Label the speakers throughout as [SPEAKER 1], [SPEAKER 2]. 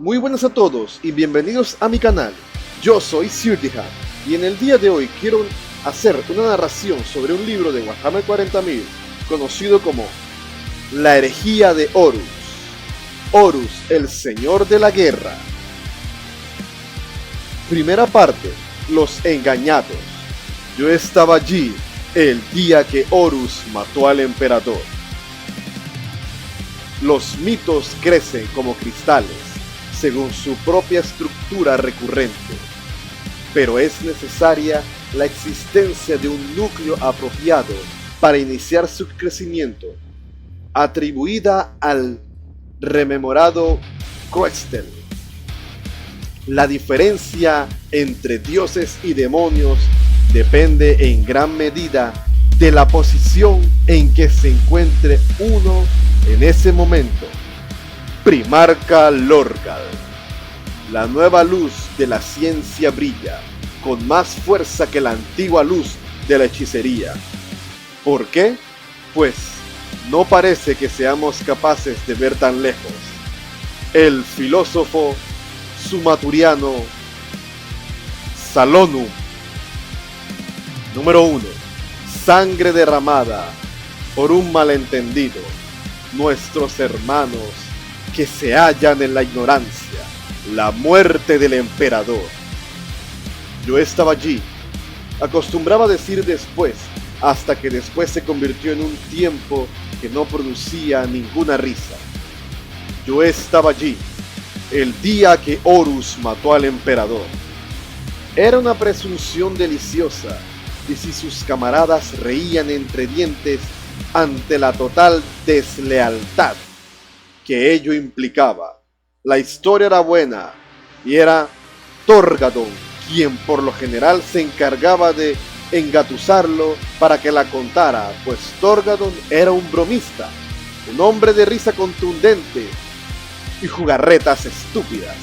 [SPEAKER 1] Muy buenas a todos y bienvenidos a mi canal. Yo soy Sirtihan y en el día de hoy quiero hacer una narración sobre un libro de Warhammer 40.000 conocido como La herejía de Horus. Horus, el señor de la guerra. Primera parte, los engañados. Yo estaba allí el día que Horus mató al emperador. Los mitos crecen como cristales, según su propia estructura recurrente, pero es necesaria la existencia de un núcleo apropiado para iniciar su crecimiento, atribuida al rememorado Kroestel. La diferencia entre dioses y demonios depende en gran medida de la posición en que se encuentre uno en ese momento. Primarca Lorgal. La nueva luz de la ciencia brilla con más fuerza que la antigua luz de la hechicería. ¿Por qué? Pues no parece que seamos capaces de ver tan lejos. El filósofo sumaturiano Salonum. Número 1. Sangre derramada por un malentendido. Nuestros hermanos que se hallan en la ignorancia, la muerte del emperador. Yo estaba allí, acostumbraba a decir después, hasta que después se convirtió en un tiempo que no producía ninguna risa. Yo estaba allí, el día que Horus mató al emperador. Era una presunción deliciosa, y si sus camaradas reían entre dientes ante la total deslealtad que ello implicaba, la historia era buena y era Torgadon quien por lo general se encargaba de engatusarlo para que la contara, pues Torgadon era un bromista, un hombre de risa contundente y jugarretas estúpidas.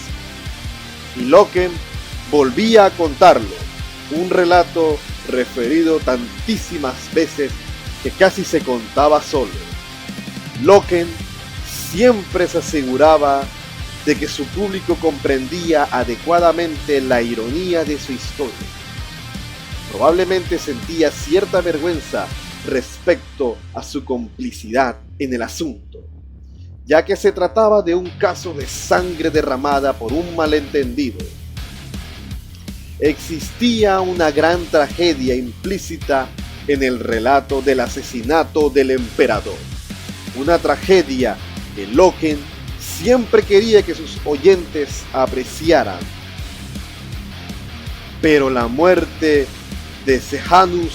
[SPEAKER 1] Y Loken volvía a contarlo, un relato referido tantísimas veces que casi se contaba solo. Loken siempre se aseguraba de que su público comprendía adecuadamente la ironía de su historia. Probablemente sentía cierta vergüenza respecto a su complicidad en el asunto, ya que se trataba de un caso de sangre derramada por un malentendido. Existía una gran tragedia implícita en el relato del asesinato del emperador, una tragedia que Loken siempre quería que sus oyentes apreciaran. Pero la muerte de Sejanus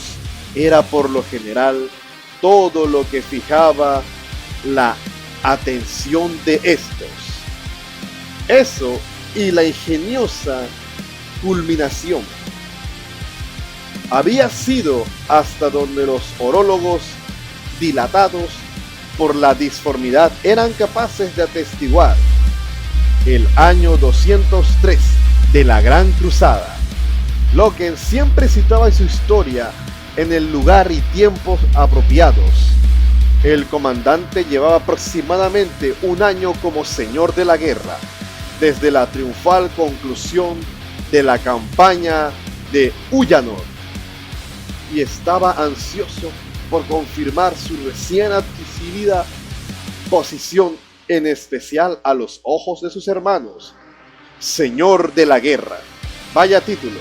[SPEAKER 1] era por lo general todo lo que fijaba la atención de estos. Eso y la ingeniosa culminación había sido hasta donde los orólogos dilatados por la disformidad eran capaces de atestiguar: el año 203 de la Gran Cruzada. Loken siempre citaba su historia en el lugar y tiempos apropiados. El comandante llevaba aproximadamente un año como señor de la guerra, desde la triunfal conclusión de la campaña de Ullanor, y estaba ansioso por confirmar su recién adquirida posición, en especial a los ojos de sus hermanos. Señor de la guerra. Vaya título.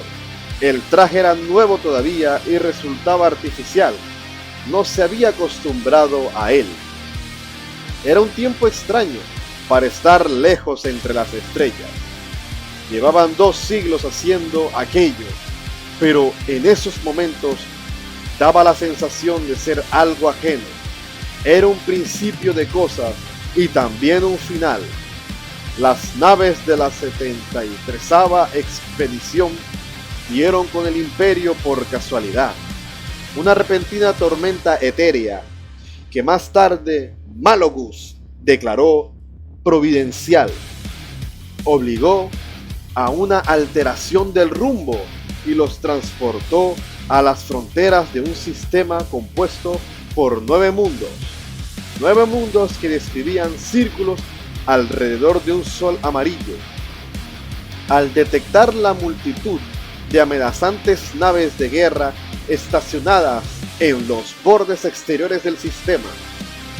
[SPEAKER 1] El traje era nuevo todavía y resultaba artificial. No se había acostumbrado a él. Era un tiempo extraño para estar lejos entre las estrellas. Llevaban 2 siglos haciendo aquello, pero en esos momentos daba la sensación de ser algo ajeno. Era un principio de cosas y también un final. Las naves de la 73ª expedición dieron con el imperio por casualidad. Una repentina tormenta etérea que más tarde Malogus declaró providencial obligó a una alteración del rumbo y los transportó a las fronteras de un sistema compuesto por 9 mundos. 9 mundos que describían círculos alrededor de un sol amarillo. Al detectar la multitud de amenazantes naves de guerra estacionadas en los bordes exteriores del sistema,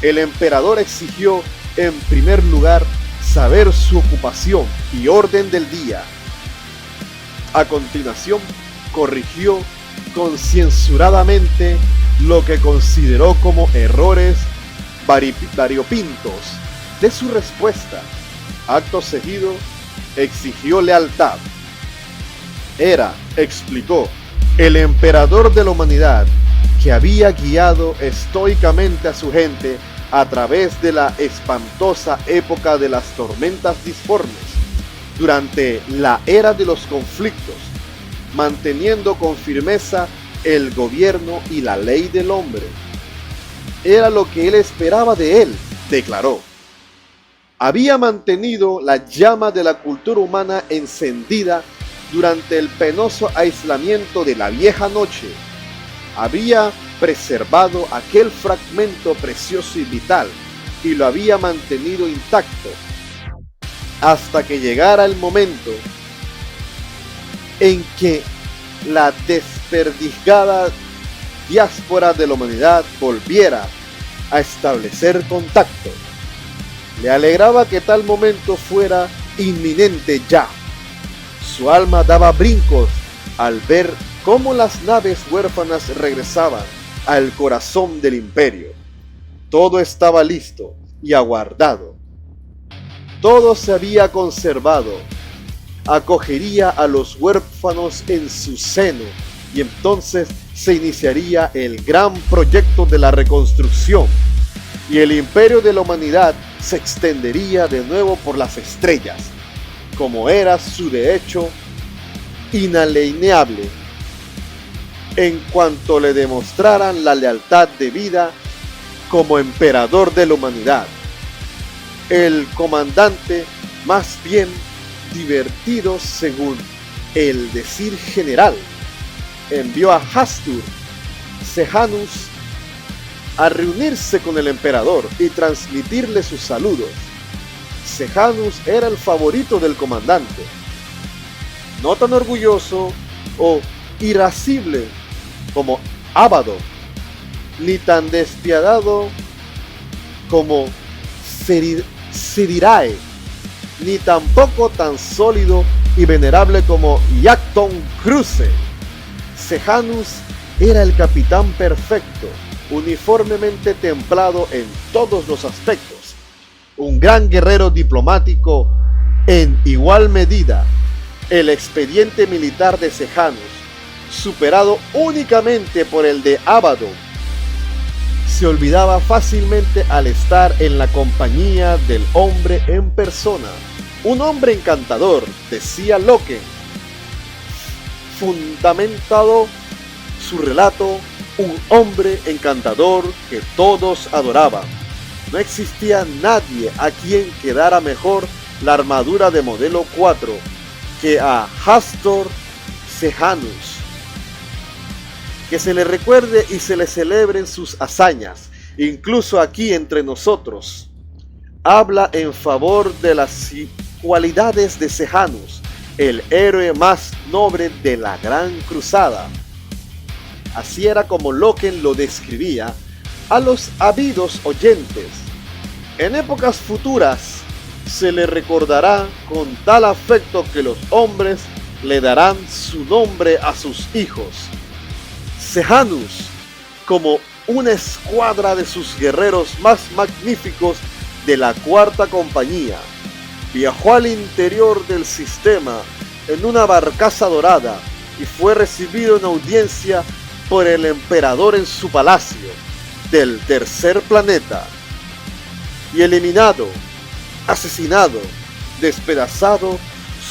[SPEAKER 1] el emperador exigió en primer lugar saber su ocupación y orden del día. A continuación, corrigió concienzuradamente lo que consideró como errores variopintos de su respuesta. Acto seguido, exigió lealtad. Era, explicó, el emperador de la humanidad que había guiado estoicamente a su gente a través de la espantosa época de las tormentas disformes, durante la era de los conflictos, manteniendo con firmeza el gobierno y la ley del hombre. Era lo que él esperaba de él, declaró. Había mantenido la llama de la cultura humana encendida durante el penoso aislamiento de la vieja noche. Había preservado aquel fragmento precioso y vital y lo había mantenido intacto hasta que llegara el momento en que la desperdigada diáspora de la humanidad volviera a establecer contacto. Le alegraba que tal momento fuera inminente ya. Su alma daba brincos al ver cómo las naves huérfanas regresaban al corazón del imperio. Todo estaba listo y aguardado. Todo se había conservado. Acogería a los huérfanos en su seno y entonces se iniciaría el gran proyecto de la reconstrucción y el imperio de la humanidad se extendería de nuevo por las estrellas, como era su derecho inalienable, en cuanto le demostraran la lealtad debida como emperador de la humanidad. El comandante, más bien divertido según el decir general, envió a Hastur Sejanus a reunirse con el emperador y transmitirle sus saludos. Sejanus era el favorito del comandante, no tan orgulloso o irascible como Ábado, ni tan despiadado como Sedirae, ni tampoco tan sólido y venerable como Iacton Cruce. Sejanus era el capitán perfecto, uniformemente templado en todos los aspectos, un gran guerrero diplomático en igual medida. El expediente militar de Sejanus, superado únicamente por el de Ábado, se olvidaba fácilmente al estar en la compañía del hombre en persona. Un hombre encantador, decía Locke, fundamentado su relato, un hombre encantador que todos adoraban. No existía nadie a quien quedara mejor la armadura de modelo 4 que a Hastur Sejanus. Que se le recuerde y se le celebren sus hazañas, incluso aquí entre nosotros. Habla en favor de las cualidades de Sejanus, el héroe más noble de la gran cruzada. Así era como Locke lo describía a los ávidos oyentes. En épocas futuras se le recordará con tal afecto que los hombres le darán su nombre a sus hijos. Sejanus, como una escuadra de sus guerreros más magníficos de la cuarta compañía, viajó al interior del sistema en una barcaza dorada y fue recibido en audiencia por el emperador en su palacio del tercer planeta, y eliminado, asesinado, despedazado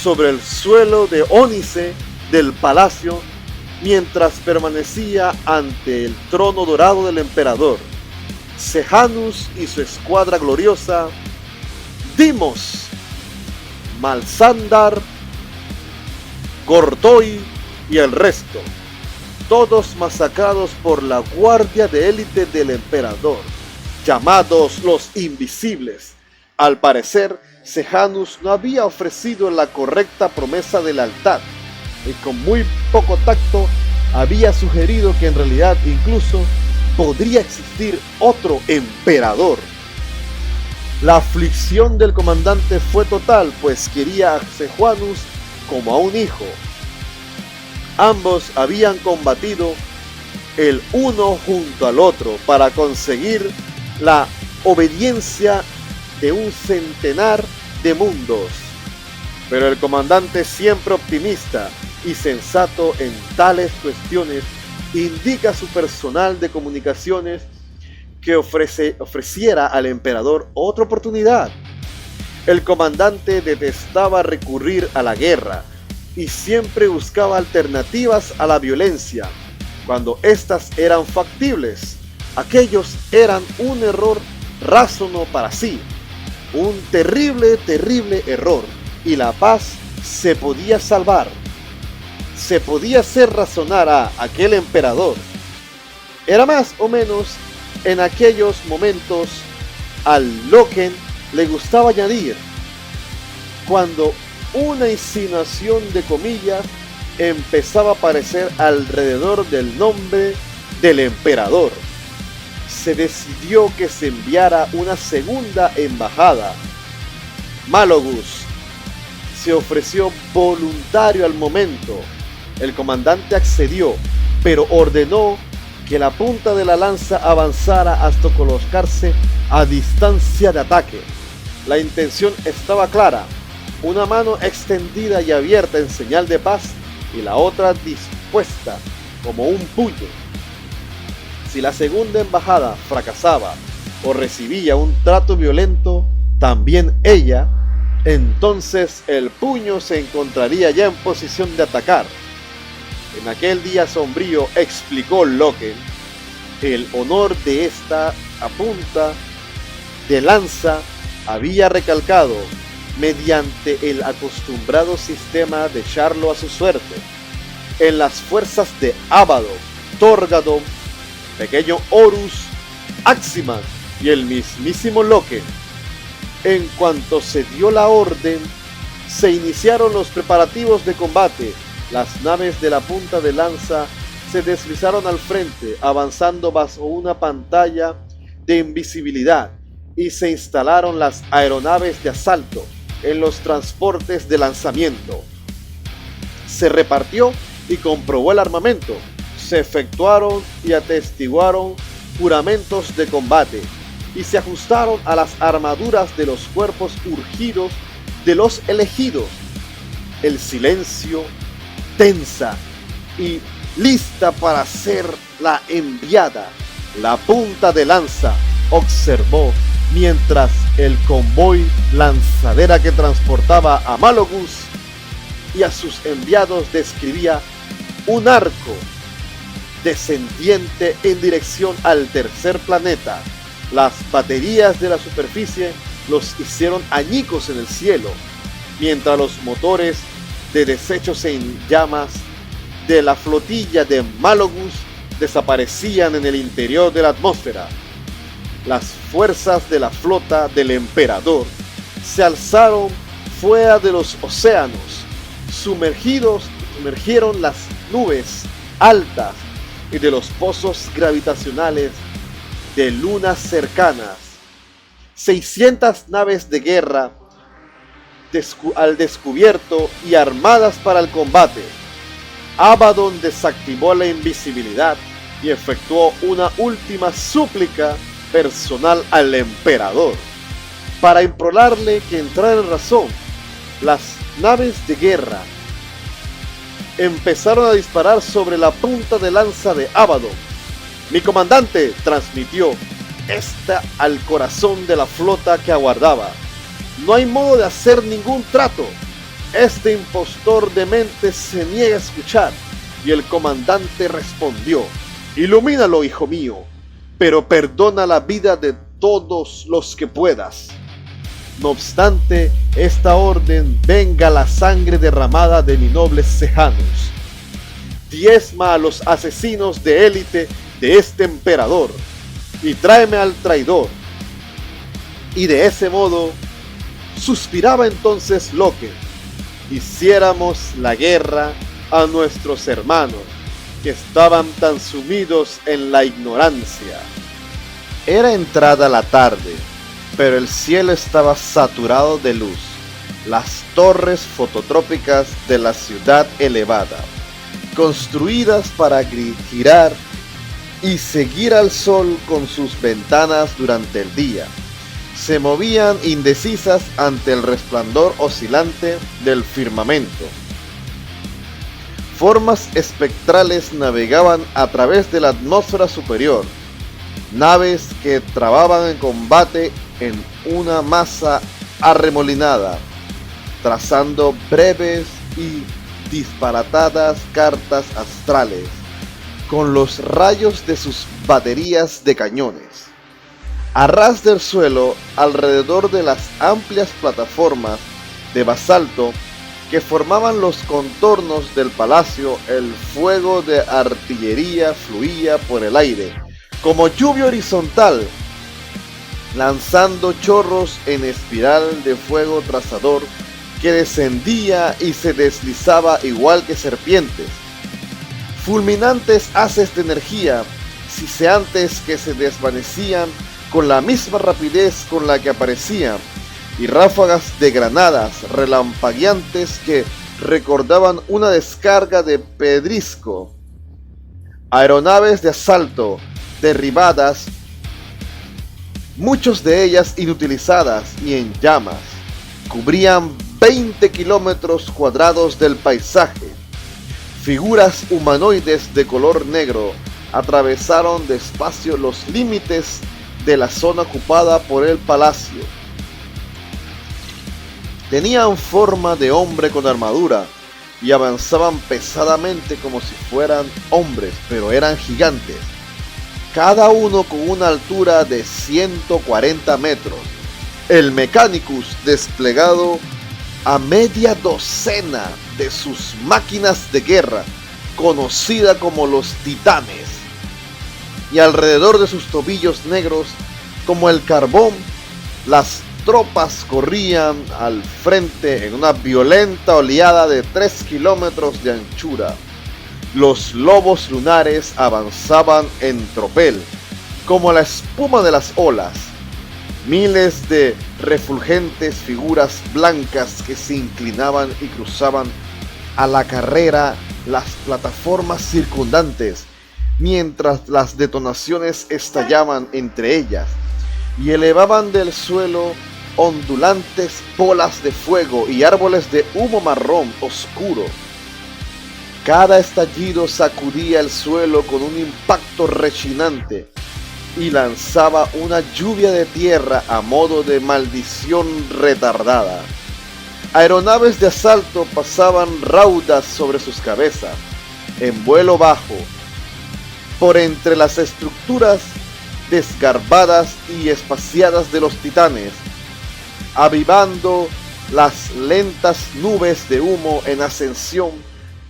[SPEAKER 1] sobre el suelo de ónice del palacio mientras permanecía ante el trono dorado del emperador. Sejanus y su escuadra gloriosa, Dimos, Malsandar, Gordoi y el resto, todos masacrados por la guardia de élite del emperador, llamados los Invisibles, Al parecer, Sejanus no había ofrecido la correcta promesa de lealtad y con muy poco tacto había sugerido que en realidad incluso podría existir otro emperador. La aflicción del comandante fue total, pues quería a Sejanus como a un hijo. Ambos habían combatido el uno junto al otro para conseguir la obediencia de un centenar de mundos. Pero el comandante, siempre optimista y sensato en tales cuestiones, indica a su personal de comunicaciones que ofreciera al emperador otra oportunidad. El comandante detestaba recurrir a la guerra y siempre buscaba alternativas a la violencia cuando éstas eran factibles. Aquellos eran un error razono para sí, un terrible error, y la paz se podía salvar. Se podía hacer razonar a aquel emperador. Era más o menos en aquellos momentos al Loken le gustaba añadir, cuando una insinuación de comillas empezaba a aparecer alrededor del nombre del emperador. Se decidió que se enviara una segunda embajada. Málogus se ofreció voluntario al momento. El comandante accedió, pero ordenó que la punta de la lanza avanzara hasta colocarse a distancia de ataque. La intención estaba clara: una mano extendida y abierta en señal de paz y la otra dispuesta como un puño. Si la segunda embajada fracasaba o recibía un trato violento, también ella, entonces el puño se encontraría ya en posición de atacar. En aquel día sombrío, explicó Loken, el honor de esta punta de lanza había recalcado mediante el acostumbrado sistema de echarlo a su suerte en las fuerzas de Abaddon, Torgadon, pequeño Horus, Aximan y el mismísimo Loken. En cuanto se dio la orden, se iniciaron los preparativos de combate. Las naves de la punta de lanza se deslizaron al frente, avanzando bajo una pantalla de invisibilidad, y se instalaron las aeronaves de asalto en los transportes de lanzamiento. Se repartió y comprobó el armamento. Se efectuaron y atestiguaron juramentos de combate y se ajustaron a las armaduras de los cuerpos urgidos de los elegidos. El silencio, tensa y lista para ser la enviada, la punta de lanza observó mientras el convoy lanzadera que transportaba a Málogus y a sus enviados describía un arco descendiente en dirección al tercer planeta. Las baterías de la superficie los hicieron añicos en el cielo, mientras los motores de desechos en llamas de la flotilla de Málogus desaparecían en el interior de la atmósfera. Las fuerzas de la flota del emperador se alzaron fuera de los océanos, sumergieron las nubes altas y de los pozos gravitacionales de lunas cercanas. 600 naves de guerra al descubierto y armadas para el combate. Abaddon desactivó la invisibilidad y efectuó una última súplica personal al emperador para implorarle que entrara en razón. Las naves de guerra empezaron a disparar sobre la punta de lanza de Abaddon. Mi comandante, transmitió esta al corazón de la flota que aguardaba. No hay modo de hacer ningún trato. Este impostor de mente se niega a escuchar. Y el comandante respondió: ilumínalo, hijo mío, pero perdona la vida de todos los que puedas. No obstante esta orden, venga la sangre derramada de mi noble Sejanus. Diezma a los asesinos de élite de este emperador y tráeme al traidor. Y de ese modo Suspiraba entonces Loken: hiciéramos la guerra a nuestros hermanos que estaban tan sumidos en la ignorancia. Era entrada la tarde, pero el cielo estaba saturado de luz. Las torres fototrópicas de la ciudad elevada, construidas para girar y seguir al sol con sus ventanas durante el día, se movían indecisas ante el resplandor oscilante del firmamento. Formas espectrales navegaban a través de la atmósfera superior, naves que trababan en combate en una masa arremolinada, trazando breves y disparatadas cartas astrales con los rayos de sus baterías de cañones. A ras del suelo, alrededor de las amplias plataformas de basalto que formaban los contornos del palacio, el fuego de artillería fluía por el aire como lluvia horizontal, lanzando chorros en espiral de fuego trazador que descendía y se deslizaba igual que serpientes. Fulminantes haces de energía, siseantes que se desvanecían con la misma rapidez con la que aparecían, y ráfagas de granadas relampagueantes que recordaban una descarga de pedrisco. Aeronaves de asalto derribadas, muchas de ellas inutilizadas y en llamas, cubrían 20 kilómetros cuadrados del paisaje. Figuras humanoides de color negro atravesaron despacio los límites de la zona ocupada por el palacio. Tenían forma de hombre con armadura y avanzaban pesadamente como si fueran hombres, pero eran gigantes, cada uno con una altura de 140 metros. El Mechanicus desplegado a media docena de sus máquinas de guerra, conocida como los Titanes, y alrededor de sus tobillos negros como el carbón, las tropas corrían al frente en una violenta oleada de 3 kilómetros de anchura. Los lobos lunares avanzaban en tropel, como la espuma de las olas. Miles de refulgentes figuras blancas que se inclinaban y cruzaban a la carrera las plataformas circundantes, mientras las detonaciones estallaban entre ellas y elevaban del suelo ondulantes bolas de fuego y árboles de humo marrón oscuro. Cada estallido sacudía el suelo con un impacto rechinante y lanzaba una lluvia de tierra a modo de maldición retardada. Aeronaves de asalto pasaban raudas sobre sus cabezas, en vuelo bajo, por entre las estructuras desgarbadas y espaciadas de los titanes, avivando las lentas nubes de humo en ascensión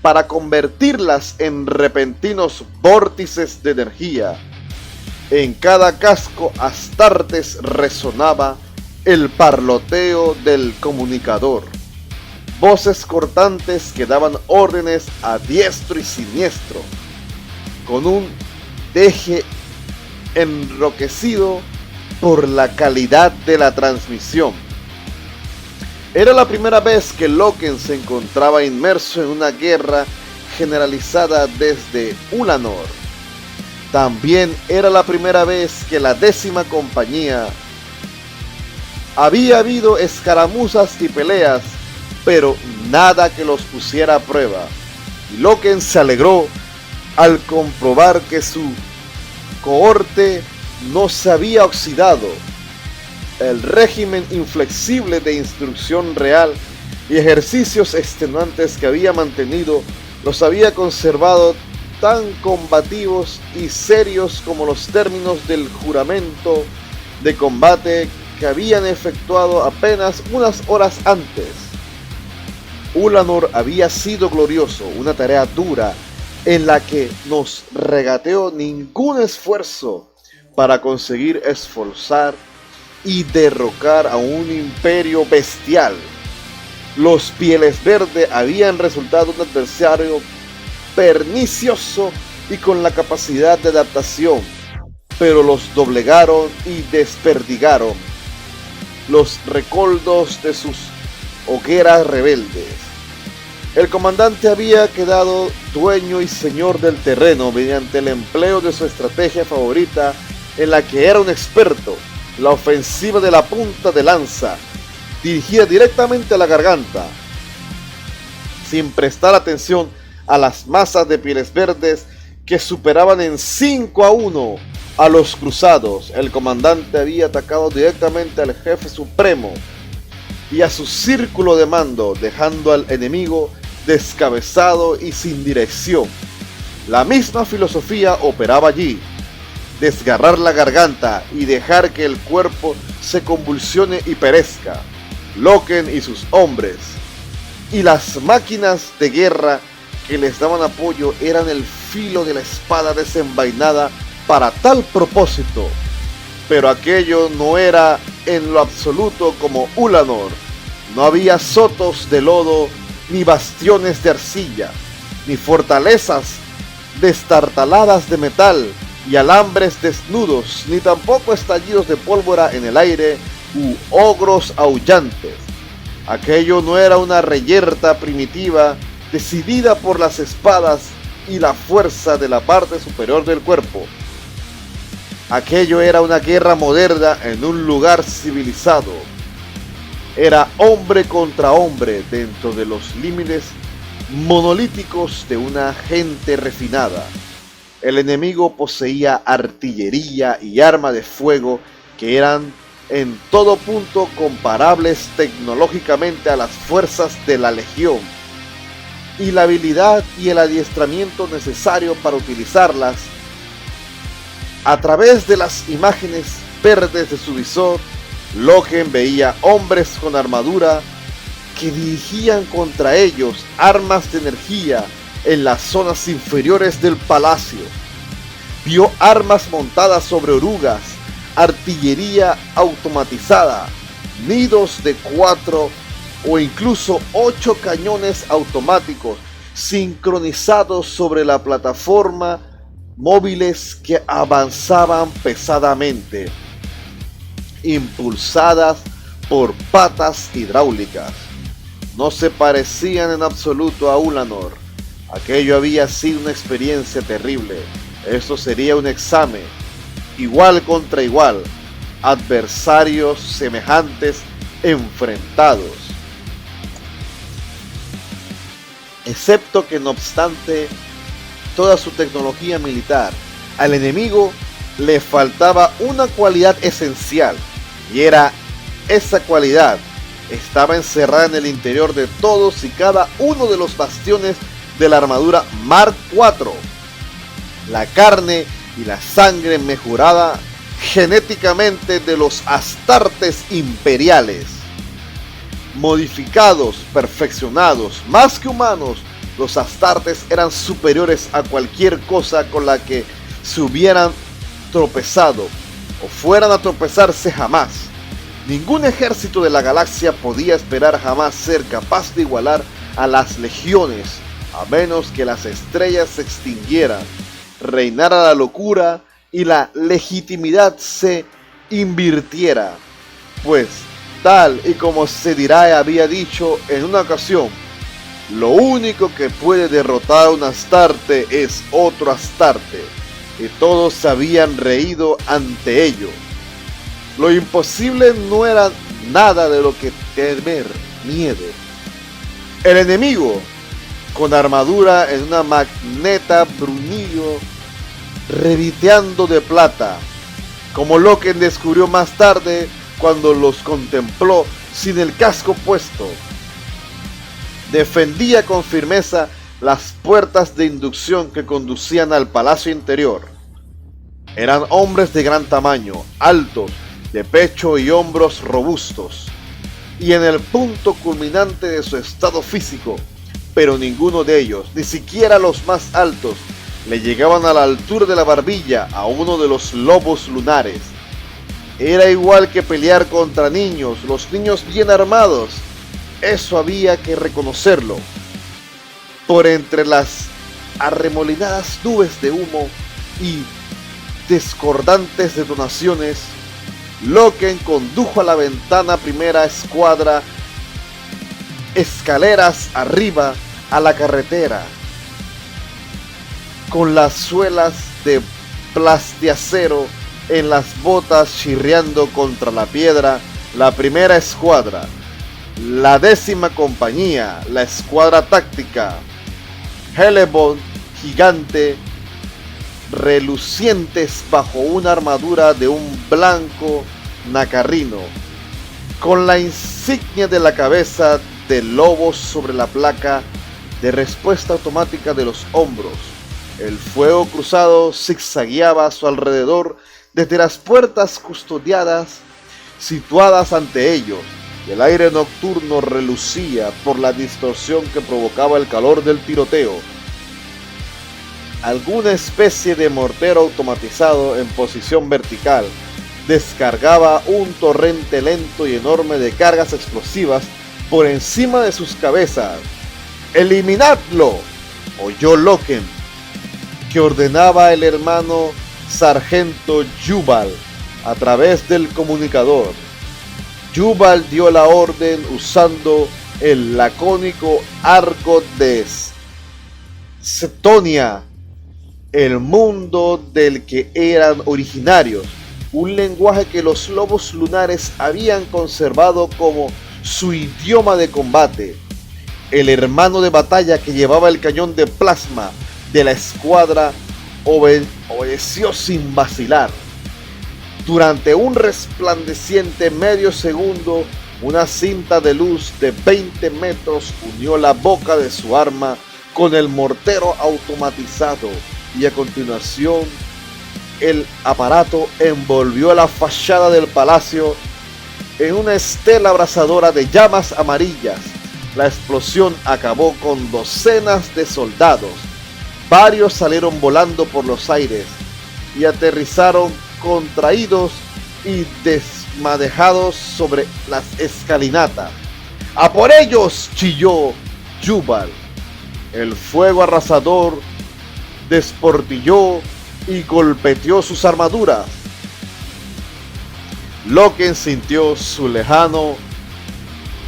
[SPEAKER 1] para convertirlas en repentinos vórtices de energía. En cada casco Astartes resonaba el parloteo del comunicador, voces cortantes que daban órdenes a diestro y siniestro, con un deje enroquecido por la calidad de la transmisión. Era la primera vez que Loken se encontraba inmerso en una guerra generalizada desde Ulanor. También era la primera vez que la 10ª compañía había habido escaramuzas y peleas, pero nada que los pusiera a prueba. Y Loken se alegró al comprobar que su cohorte no se había oxidado. El régimen inflexible de instrucción real y ejercicios extenuantes que había mantenido los había conservado tan combativos y serios como los términos del juramento de combate que habían efectuado apenas unas horas antes. Ulanor había sido glorioso, una tarea dura en la que nos regateó ningún esfuerzo para conseguir esforzar y derrocar a un imperio bestial. Los Pieles Verdes habían resultado un adversario pernicioso y con la capacidad de adaptación, pero los doblegaron y desperdigaron los recoldos de sus hogueras rebeldes. El comandante había quedado dueño y señor del terreno mediante el empleo de su estrategia favorita, en la que era un experto, la ofensiva de la punta de lanza, dirigida directamente a la garganta, sin prestar atención a las masas de Pieles Verdes que superaban en 5-1 a los cruzados. El comandante había atacado directamente al jefe supremo y a su círculo de mando, dejando al enemigo descabezado y sin dirección. La misma filosofía operaba allí: desgarrar la garganta y dejar que el cuerpo se convulsione y perezca. Loken y sus hombres y las máquinas de guerra que les daban apoyo eran el filo de la espada desenvainada para tal propósito. Pero aquello no era en lo absoluto como Ulanor. No había sotos de lodo, ni bastiones de arcilla, ni fortalezas destartaladas de metal y alambres desnudos, ni tampoco estallidos de pólvora en el aire u ogros aullantes. Aquello no era una reyerta primitiva decidida por las espadas y la fuerza de la parte superior del cuerpo. Aquello era una guerra moderna en un lugar civilizado. Era hombre contra hombre dentro de los límites monolíticos de una gente refinada. El enemigo poseía artillería y arma de fuego que eran en todo punto comparables tecnológicamente a las fuerzas de la Legión, y la habilidad y el adiestramiento necesario para utilizarlas. A través de las imágenes verdes de su visor, Loken veía hombres con armadura que dirigían contra ellos armas de energía en las zonas inferiores del palacio. Vio armas montadas sobre orugas, artillería automatizada, nidos de 4 o incluso 8 cañones automáticos sincronizados sobre la plataforma, móviles que avanzaban pesadamente, impulsadas por patas hidráulicas. No se parecían en absoluto a Ulanor. Aquello había sido una experiencia terrible. Esto sería un examen, igual contra igual, adversarios semejantes enfrentados. Excepto que, no obstante toda su tecnología militar, al enemigo le faltaba una cualidad esencial, y era esa cualidad estaba encerrada en el interior de todos y cada uno de los bastiones de la armadura Mark IV: la carne y la sangre mejorada genéticamente de los astartes imperiales. Modificados, perfeccionados, más que humanos, los astartes eran superiores a cualquier cosa con la que se hubieran tropezado o fueran a tropezarse jamás. Ningún ejército de la galaxia podía esperar jamás ser capaz de igualar a las legiones, a menos que las estrellas se extinguieran, reinara la locura y la legitimidad se invirtiera. Pues, tal y como Sedirai había dicho en una ocasión, lo único que puede derrotar a un Astarte es otro Astarte, y todos se habían reído ante ello. Lo imposible no era nada de lo que temer miedo. El enemigo, con armadura en una magneta brunillo, reviteando de plata, como Loken descubrió más tarde cuando los contempló sin el casco puesto, defendía con firmeza las puertas de inducción que conducían al palacio interior. Eran hombres de gran tamaño, altos, de pecho y hombros robustos, y en el punto culminante de su estado físico, pero ninguno de ellos, ni siquiera los más altos, le llegaban a la altura de la barbilla a uno de los lobos lunares. Era igual que pelear contra niños, los niños bien armados. Eso había que reconocerlo. Por entre las arremolinadas nubes de humo y discordantes detonaciones, Loken condujo a la ventana primera escuadra escaleras arriba a la carretera. Con las suelas de plastiacero en las botas chirriando contra la piedra, la primera escuadra, la 10ª compañía, la escuadra táctica, Hellebond gigante, relucientes bajo una armadura de un blanco nacarino, con la insignia de la cabeza de lobo sobre la placa de respuesta automática de los hombros. El fuego cruzado zigzagueaba a su alrededor desde las puertas custodiadas situadas ante ellos, y el aire nocturno relucía por la distorsión que provocaba el calor del tiroteo. Alguna especie de mortero automatizado en posición vertical descargaba un torrente lento y enorme de cargas explosivas por encima de sus cabezas. ¡Eliminadlo!, oyó Loken, que ordenaba el hermano sargento Jubal a través del comunicador. Jubal dio la orden usando el lacónico arco de Setonia, el mundo del que eran originarios, un lenguaje que los lobos lunares habían conservado como su idioma de combate. El hermano de batalla que llevaba el cañón de plasma de la escuadra obedeció sin vacilar. Durante un resplandeciente medio segundo, una cinta de luz de 20 metros unió la boca de su arma con el mortero automatizado, y a continuación el aparato envolvió la fachada del palacio en una estela abrasadora de llamas amarillas. La explosión acabó con docenas de soldados. Varios salieron volando por los aires y aterrizaron contraídos y desmadejados sobre las escalinatas. ¡A por ellos!, chilló Jubal. El fuego arrasador desportilló y golpeteó sus armaduras. Loken sintió su lejano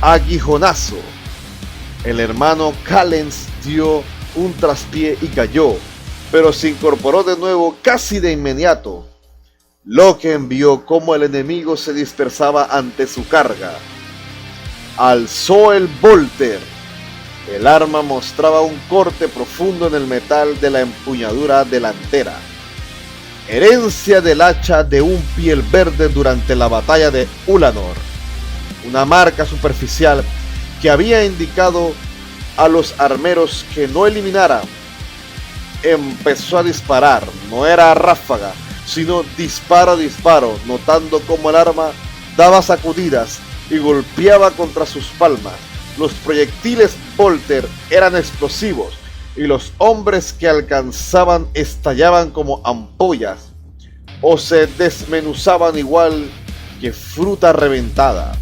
[SPEAKER 1] aguijonazo. El hermano Callens dio un traspié y cayó, pero se incorporó de nuevo casi de inmediato. Loken vio cómo el enemigo se dispersaba ante su carga. Alzó el Volter. El arma mostraba un corte profundo en el metal de la empuñadura delantera, herencia del hacha de un piel verde durante la batalla de Ulanor, una marca superficial que había indicado a los armeros que no eliminaran. Empezó a disparar, no era ráfaga, sino disparo a disparo, notando cómo el arma daba sacudidas y golpeaba contra sus palmas. Los proyectiles Volter eran explosivos y los hombres que alcanzaban estallaban como ampollas o se desmenuzaban igual que fruta reventada.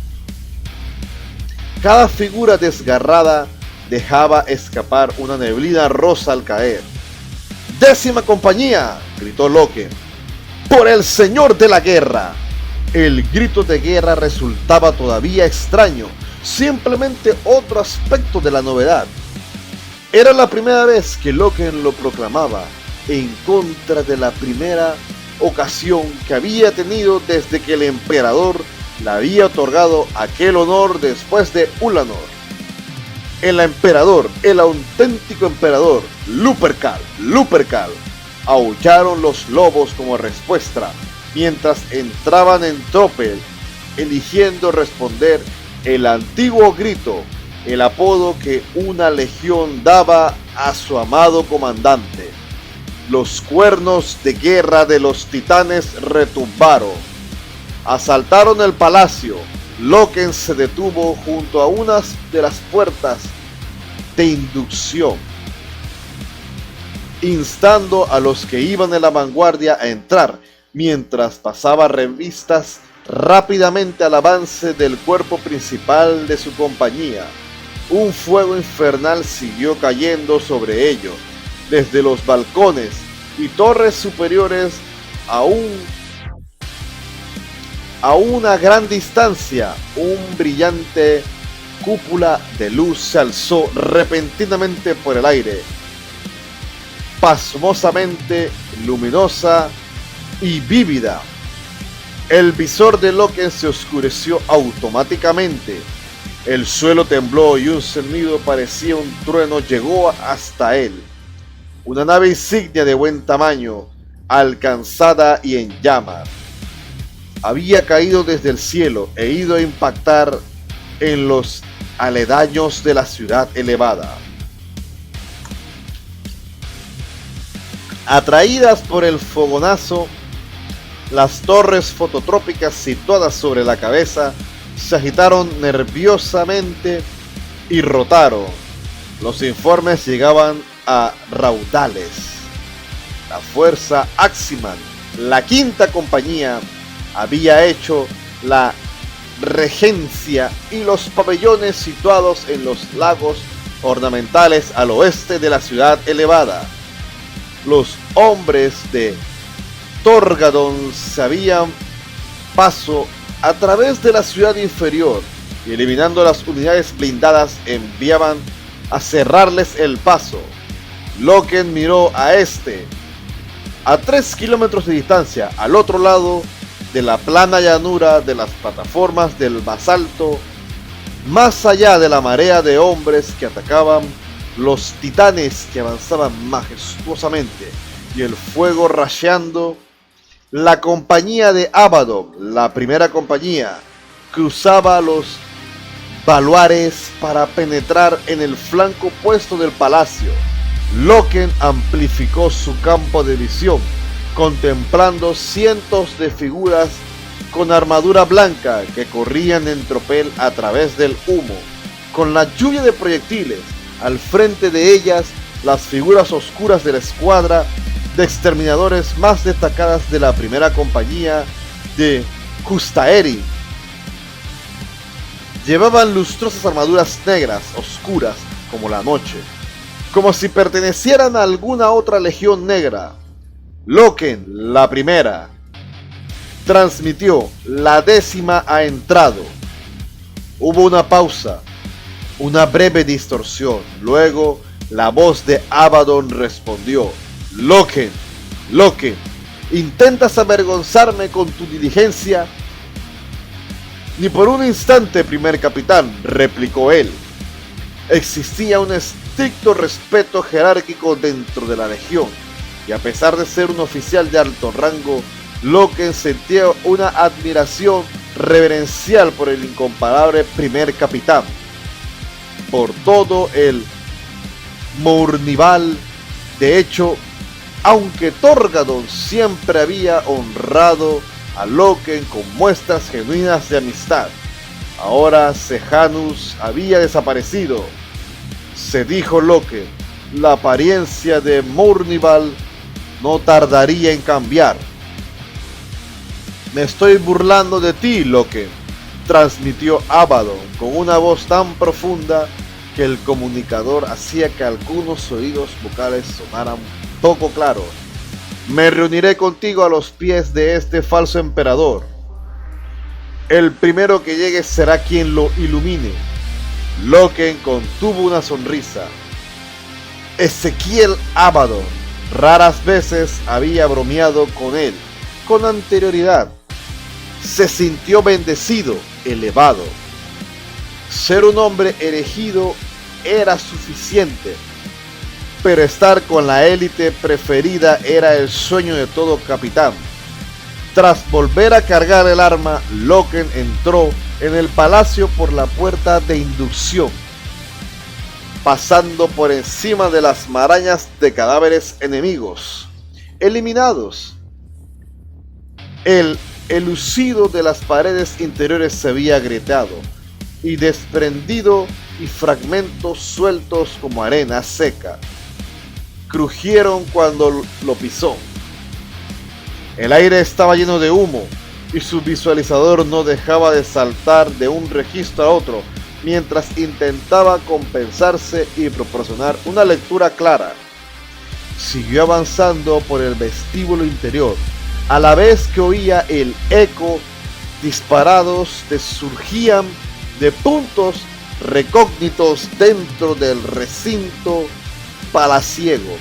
[SPEAKER 1] Cada figura desgarrada dejaba escapar una neblina rosa al caer. ¡10ª compañía!, gritó Loken. ¡Por el señor de la guerra! El grito de guerra resultaba todavía extraño, simplemente otro aspecto de la novedad. Era la primera vez que Loken lo proclamaba, en contra de la primera ocasión que había tenido desde que el emperador le había otorgado aquel honor después de Ulanor. El emperador, el auténtico emperador, Lupercal, Lupercal, aullaron los lobos como respuesta, mientras entraban en tropel, eligiendo responder el antiguo grito, el apodo que una legión daba a su amado comandante. Los cuernos de guerra de los titanes retumbaron. Asaltaron el palacio. Loken se detuvo junto a una de las puertas de inducción, instando a los que iban en la vanguardia a entrar, mientras pasaba revistas rápidamente al avance del cuerpo principal de su compañía. Un fuego infernal siguió cayendo sobre ellos, desde los balcones y torres superiores a una gran distancia. Un brillante cúpula de luz se alzó repentinamente por el aire, pasmosamente luminosa y vívida. El visor de Loken se oscureció automáticamente. El suelo tembló y un sonido parecía un trueno llegó hasta él. Una nave insignia de buen tamaño, alcanzada y en llamas, había caído desde el cielo e ido a impactar en los aledaños de la ciudad elevada. Atraídas por el fogonazo, las torres fototrópicas situadas sobre la cabeza se agitaron nerviosamente y rotaron. Los informes llegaban a raudales. La fuerza Aximan, la quinta compañía, había hecho la regencia y los pabellones situados en los lagos ornamentales al oeste de la ciudad elevada. Los hombres de Torgadon se abrían paso a través de la ciudad inferior y, eliminando las unidades blindadas, enviaban a cerrarles el paso. Loken miró a a 3 kilómetros de distancia, al otro lado de la plana llanura de las plataformas del basalto, más allá de la marea de hombres que atacaban los titanes que avanzaban majestuosamente y el fuego rasheando. La compañía de Abaddon, la primera compañía, cruzaba los baluares para penetrar en el flanco opuesto del palacio. Loken amplificó su campo de visión, contemplando cientos de figuras con armadura blanca que corrían en tropel a través del humo. Con la lluvia de proyectiles al frente de ellas, las figuras oscuras de la escuadra de exterminadores más destacadas de la primera compañía de Justaeri llevaban lustrosas armaduras negras, oscuras como la noche, como si pertenecieran a alguna otra legión negra. Loken, la primera, transmitió: la 10ª ha entrado. Hubo una pausa, una breve distorsión. Luego la voz de Abaddon respondió: Loken, Loken, ¿intentas avergonzarme con tu diligencia? Ni por un instante, primer capitán, replicó él. Existía un estricto respeto jerárquico dentro de la legión, y a pesar de ser un oficial de alto rango, Loken sentía una admiración reverencial por el incomparable primer capitán, por todo el Mournival. De hecho, aunque Torgadon siempre había honrado a Loken con muestras genuinas de amistad, ahora Sejanus había desaparecido. Se dijo Loken, la apariencia de Mournival no tardaría en cambiar. Me estoy burlando de ti, Loken, transmitió Abaddon con una voz tan profunda que el comunicador hacía que algunos oídos vocales sonaran poco claros. Me reuniré contigo a los pies de este falso emperador. El primero que llegue será quien lo ilumine. Loken contuvo una sonrisa. Ezequiel Abaddon raras veces había bromeado con él con anterioridad. Se sintió bendecido, elevado. Ser un hombre elegido era suficiente, pero estar con la élite preferida era el sueño de todo capitán. Tras volver a cargar el arma, Loken entró en el palacio por la puerta de inducción, pasando por encima de las marañas de cadáveres enemigos eliminados. El lucido de las paredes interiores se había agrietado y desprendido, y fragmentos sueltos como arena seca crujieron cuando lo pisó. El aire estaba lleno de humo, y su visualizador no dejaba de saltar de un registro a otro mientras intentaba compensarse y proporcionar una lectura clara. Siguió avanzando por el vestíbulo interior, a la vez que oía el eco disparados que surgían de puntos recógnitos dentro del recinto palaciego.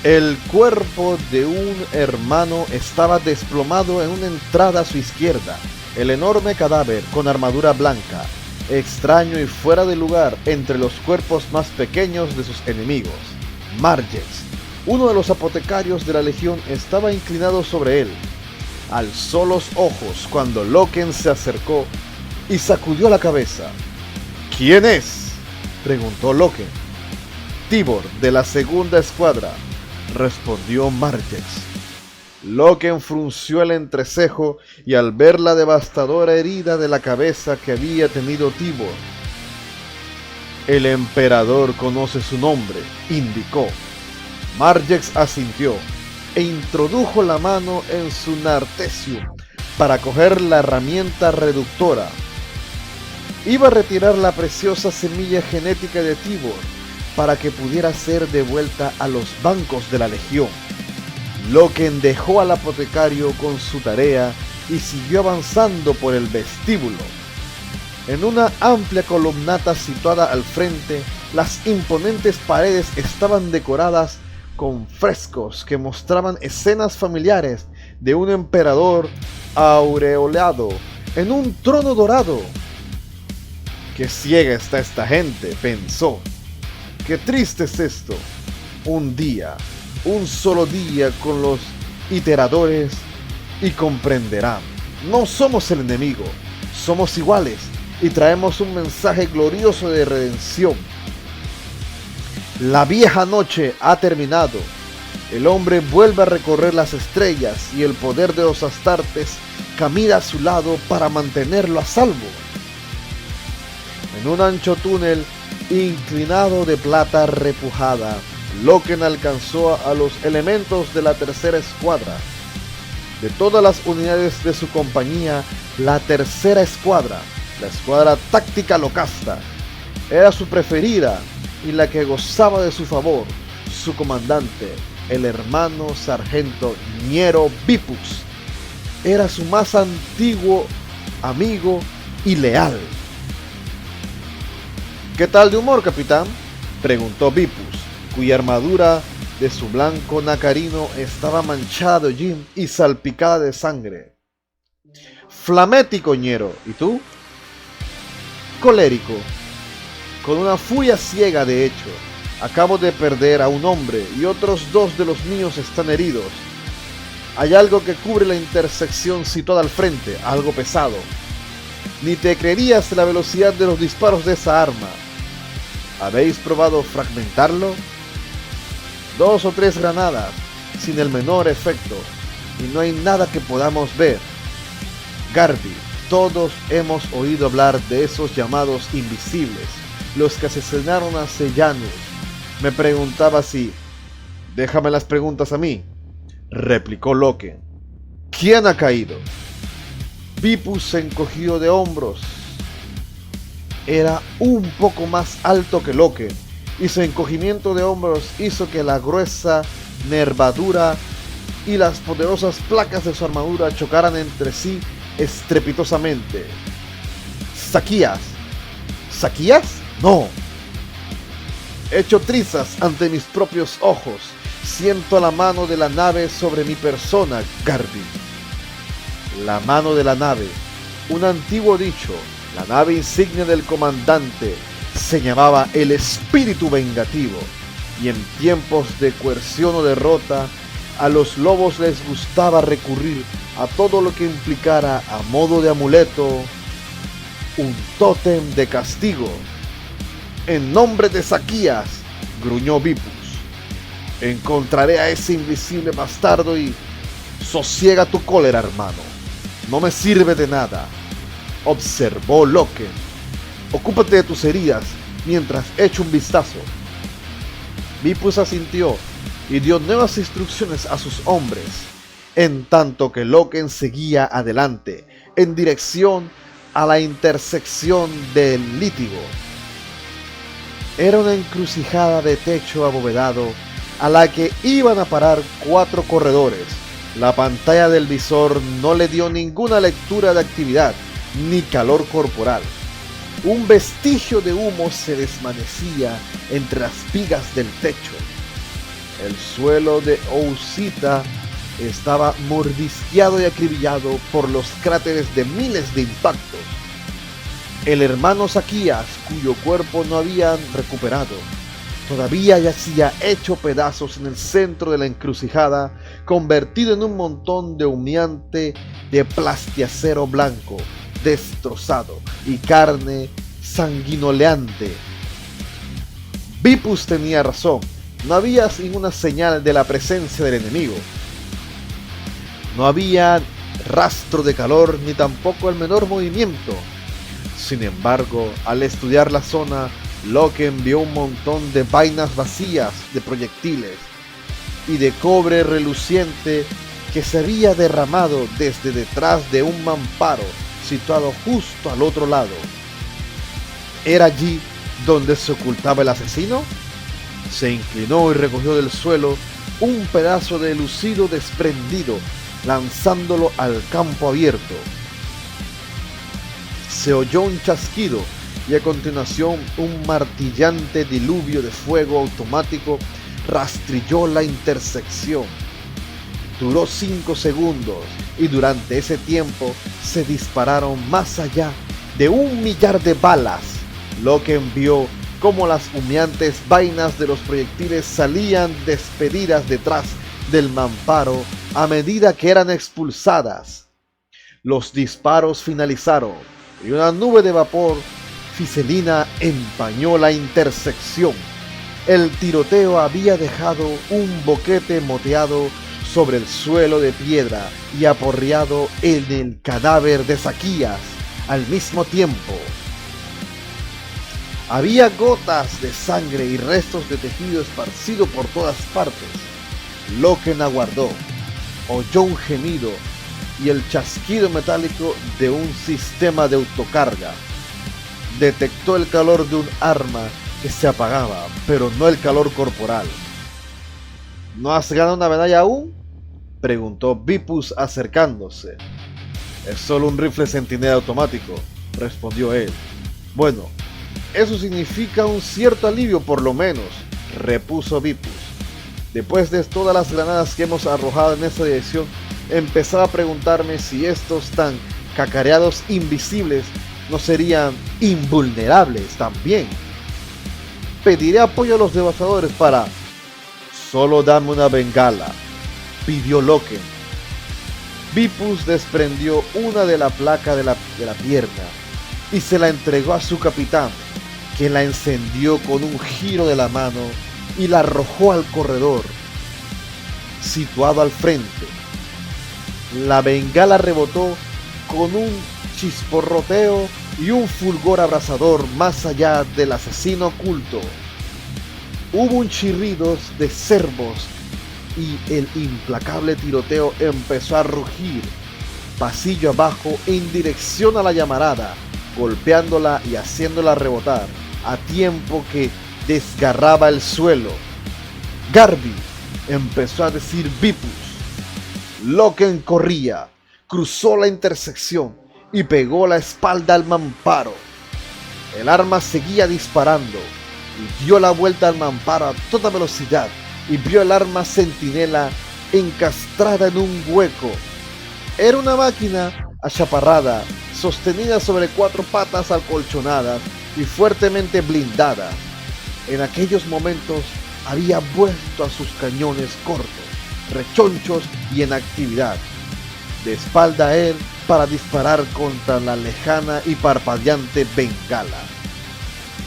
[SPEAKER 1] El cuerpo de un hermano estaba desplomado en una entrada a su izquierda. El enorme cadáver con armadura blanca, extraño y fuera de lugar entre los cuerpos más pequeños de sus enemigos. Margex, uno de los apotecarios de la legión, estaba inclinado sobre él. Alzó los ojos cuando Loken se acercó y sacudió la cabeza. ¿Quién es?, preguntó Loken. Tibor, de la segunda escuadra, respondió Margex. Loken frunció el entrecejo y al ver la devastadora herida de la cabeza que había tenido Tibor. El emperador conoce su nombre, indicó. Margex asintió e introdujo la mano en su nartesium para coger la herramienta reductora. Iba a retirar la preciosa semilla genética de Tibor para que pudiera ser devuelta a los bancos de la legión. Loken dejó al apotecario con su tarea y siguió avanzando por el vestíbulo. En una amplia columnata situada al frente, las imponentes paredes estaban decoradas con frescos que mostraban escenas familiares de un emperador aureolado en un trono dorado. «Qué ciega está esta gente», pensó. «Qué triste es esto. Un solo día con los iteradores y comprenderán. No somos el enemigo, somos iguales y traemos un mensaje glorioso de redención. La vieja noche ha terminado. El hombre vuelve a recorrer las estrellas y el poder de los astartes camina a su lado para mantenerlo a salvo». En un ancho túnel inclinado de plata repujada, Loken alcanzó a los elementos de la tercera escuadra. De todas las unidades de su compañía, la tercera escuadra, la escuadra táctica Locasta, era su preferida y la que gozaba de su favor. Su comandante, el hermano sargento Ñero Vipus, era su más antiguo amigo y leal. «¿Qué tal de humor, capitán?», preguntó Vipus, cuya armadura de su blanco nacarino estaba manchada de hollín y salpicada de sangre. «Flamético, Ñero. ¿Y tú?». «Colérico. Con una furia ciega, de hecho. Acabo de perder a un hombre y otros 2 de los míos están heridos. Hay algo que cubre la intersección situada al frente, algo pesado. Ni te creerías la velocidad de los disparos de esa arma. ¿Habéis probado fragmentarlo?». 2 o 3 granadas, sin el menor efecto, y no hay nada que podamos ver. Garby, todos hemos oído hablar de esos llamados invisibles, los que asesinaron a Sejanus. Me preguntaba si... «Déjame las preguntas a mí», replicó Loken. «¿Quién ha caído?». Vipus se encogió de hombros. Era un poco más alto que Loken, y su encogimiento de hombros hizo que la gruesa nervadura y las poderosas placas de su armadura chocaran entre sí estrepitosamente. «¿Saquías? ¿Saquías? No. Hecho trizas ante mis propios ojos. Siento la mano de la nave sobre mi persona, Garby». La mano de la nave, un antiguo dicho, la nave insignia del comandante, se llamaba el espíritu vengativo, y en tiempos de coerción o derrota, a los lobos les gustaba recurrir a todo lo que implicara, a modo de amuleto, un tótem de castigo. «En nombre de Saquías», gruñó Vipus, «encontraré a ese invisible bastardo y...». «Sosiega tu cólera, hermano. No me sirve de nada», observó Loken. «Ocúpate de tus heridas mientras echo un vistazo». Vipus asintió y dio nuevas instrucciones a sus hombres. en tanto que Loken seguía adelante, en dirección a la intersección del Lítigo. Era una encrucijada de techo abovedado a la que iban a parar 4 corredores. La pantalla del visor no le dio ninguna lectura de actividad ni calor corporal. Un vestigio de humo se desvanecía entre las vigas del techo. El suelo de Ousita estaba mordisqueado y acribillado por los cráteres de miles de impactos. El hermano Zaquías, cuyo cuerpo no habían recuperado, todavía yacía hecho pedazos en el centro de la encrucijada, convertido en un montón de humeante de plastiacero blanco, destrozado y carne sanguinoleante. Bipus tenía razón, no había ninguna señal de la presencia del enemigo. No había rastro de calor ni tampoco el menor movimiento. Sin embargo, al estudiar la zona, Loken vio un montón de vainas vacías de proyectiles y de cobre reluciente que se había derramado desde detrás de un mamparo situado justo al otro lado. ¿Era allí donde se ocultaba el asesino? Se inclinó y recogió del suelo un pedazo de lucido desprendido, lanzándolo al campo abierto. Se oyó un chasquido y a continuación un martillante diluvio de fuego automático rastrilló la intersección. Duró 5 segundos y durante ese tiempo se dispararon más allá de 1.000.000 de balas. Loken vio cómo las humeantes vainas de los proyectiles salían despedidas detrás del mamparo a medida que eran expulsadas. Los disparos finalizaron y una nube de vapor fiselina empañó la intersección. El tiroteo había dejado un boquete moteado sobre el suelo de piedra y aporreado en el cadáver de Zaquías al mismo tiempo. Había gotas de sangre y restos de tejido esparcido por todas partes. Loken aguardó, oyó un gemido y el chasquido metálico de un sistema de autocarga. Detectó el calor de un arma que se apagaba, pero no el calor corporal. ¿No has ganado una medalla aún?, preguntó Bipus acercándose. Es solo un rifle centinela automático, respondió él. Bueno, eso significa un cierto alivio por lo menos, repuso Bipus. Después de todas las granadas que hemos arrojado en esta dirección, empezaba a preguntarme si estos tan cacareados invisibles no serían invulnerables también. Pediré apoyo a los devastadores para... Solo dame una bengala, pidió Loken. Bipus desprendió una de la placa de la pierna y se la entregó a su capitán, que la encendió con un giro de la mano y la arrojó al corredor situado al frente. La bengala rebotó con un chisporroteo y un fulgor abrasador más allá del asesino oculto. Hubo un chirrido de cervos y el implacable tiroteo empezó a rugir pasillo abajo en dirección a la llamarada, golpeándola y haciéndola rebotar a tiempo que desgarraba el suelo. Garby, empezó a decir Bipus. Loken corría, cruzó la intersección y pegó la espalda al mamparo. El arma seguía disparando y dio la vuelta al mamparo a toda velocidad y vio el arma centinela encastrada en un hueco. Era una máquina achaparrada, sostenida sobre 4 patas acolchonadas y fuertemente blindada. En aquellos momentos había vuelto a sus cañones cortos, rechonchos y en actividad. De espalda a él para disparar contra la lejana y parpadeante bengala.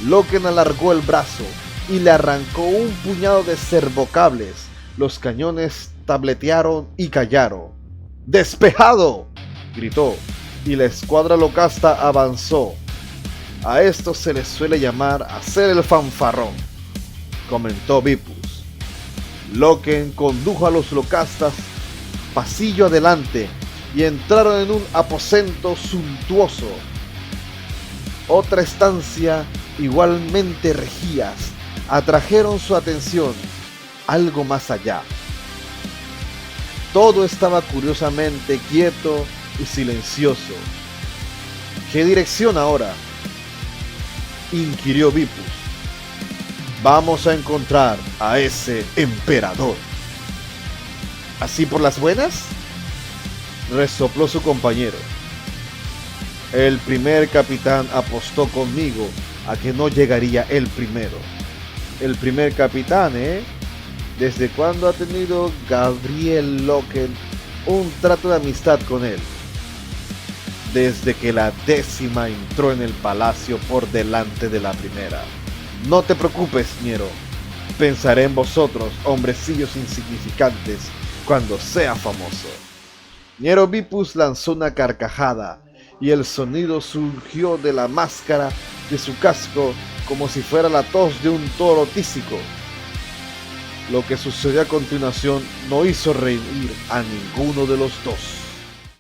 [SPEAKER 1] Loken alargó el brazo y le arrancó un puñado de servocables. Los cañones tabletearon y callaron. ¡Despejado!, gritó, y la escuadra locasta avanzó. A esto se le suele llamar hacer el fanfarrón, comentó Bipus. Loken condujo a los locastas pasillo adelante y entraron en un aposento suntuoso. Otra estancia, igualmente regías, atrajeron su atención algo más allá. Todo estaba curiosamente quieto y silencioso. ¿Qué dirección ahora?, inquirió Bipus. Vamos a encontrar a ese emperador. ¿Así por las buenas?, resopló su compañero. El primer capitán apostó conmigo a que no llegaría el primero. El primer capitán, ¿eh? ¿Desde cuándo ha tenido Gabriel Loken un trato de amistad con él? Desde que la 10ª entró en el palacio por delante de la primera. No te preocupes, Ñero. Pensaré en vosotros, hombrecillos insignificantes, cuando sea famoso. Ñero Bipus lanzó una carcajada y el sonido surgió de la máscara de su casco como si fuera la tos de un toro tísico. Lo que sucedió a continuación no hizo reír a ninguno de los dos.